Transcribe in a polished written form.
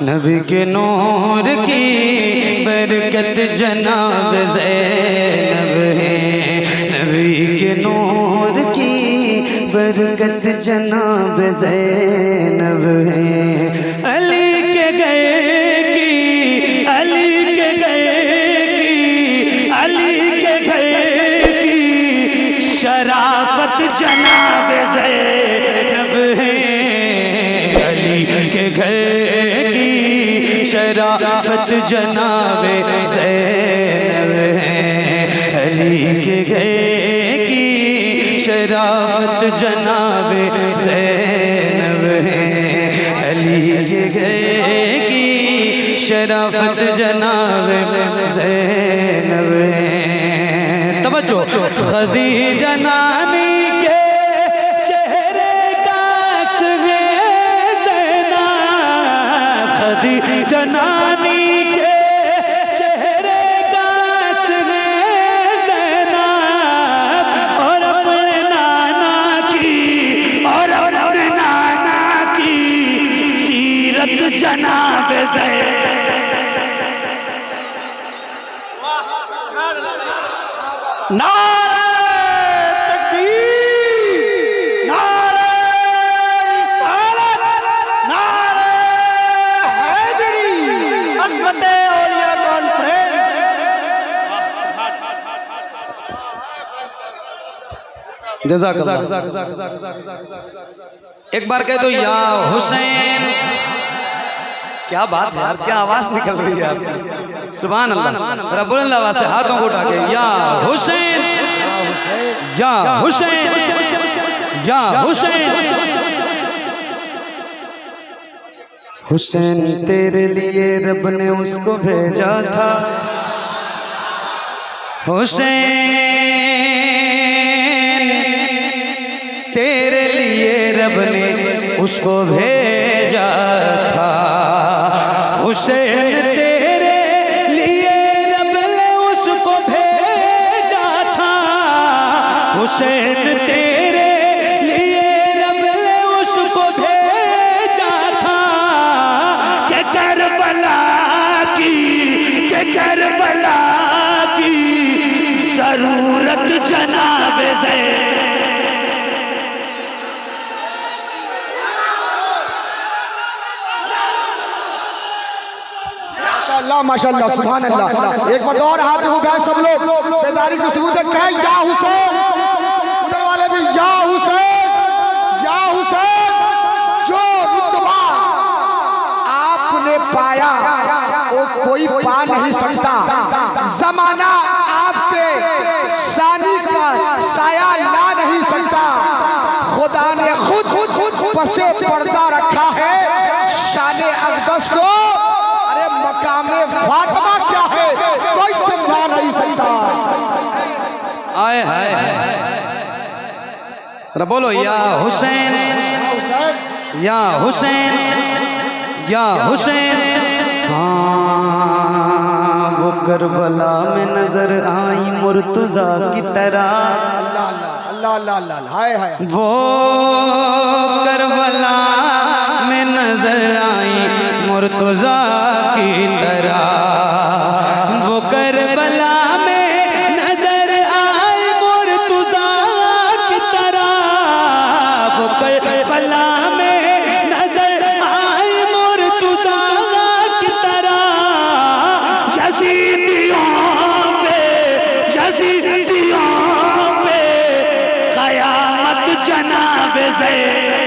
नबी के नूर की बरकत जनाब ज़ैनब है। नबी के नूर की बरकत जनाब ज़ैनब है। अली के गए की, अली के गए की, अली के गए की शराफत जनाब ज़ैनब है। अली के घर की शराफत जनाब ज़ैनब है। अली के घर की शराफत जनाब ज़ैनब है। अली के घर की शराफत जनाब ज़ैनब है। तवज्जो, खदीजा नानी के चेहरे का अक्स है ज़ैनब। खदीजा नानी के चेहरे का अक्स है ज़ैनब। और अपने नाना की, और अपने नाना की सीरत जनाब ज़ैनब। नारे तकबीर, नारे रिसालत, नारे हैदरी, अज़मते औलिया कॉन्फ्रेंस। जज़ाकल्लाह। एक बार कह दो या हुसैन। क्या बात है यार, क्या आवाज निकल रही है आपकी। सुभान अल्लाह। जरा बुलंद आवाज से हाथों को उठा के या हुसैन, या हुसैन, या हुसैन। हुसैन तेरे लिए रब ने उसको भेजा था। हुसैन तेरे लिए रब ने उसको भेजा था। हुसैन तेरे लिए रब ने उसको भेजा था। हुसैन तेरे लिए रब ने उसको भेजा था। के करबला की, के करबला की जरूरत जनाब ज़ैनब। माशाअल्लाह, सुभान अल्लाह। एक बार और हाथ उठाए सब लोग, बेदारी को सबूत है या हुसैन। उधर वाले भी या हुसैन, या हुसैन। जो रुतबा आपने पाया वो कोई पा नहीं सकता। जमाना आपके शानी का साया ला नहीं सकता। खुदा ने खुद पसे पर्दा रखा है शान अक़दस को। मकामे फातिमा क्या है कोई समझा नहीं सकता। आए हाय, बोलो या हुसैन, या हुसैन, या हुसैन। हाँ वो करबला में नजर आई मुर्तज़ा की तरह। अल्लाह अल्लाह अल्लाह अल्लाह, हाय हाय। वो करबला में नजर आई मुर्तज़ा की तरह। वो करबला में नजर आई मुर्तज़ा की तरह। वो करबला में नजर आई मुर्तज़ा की तरह। यज़ीदियों पे, यज़ीदियों पे क़यामत जनाब ज़ैनब।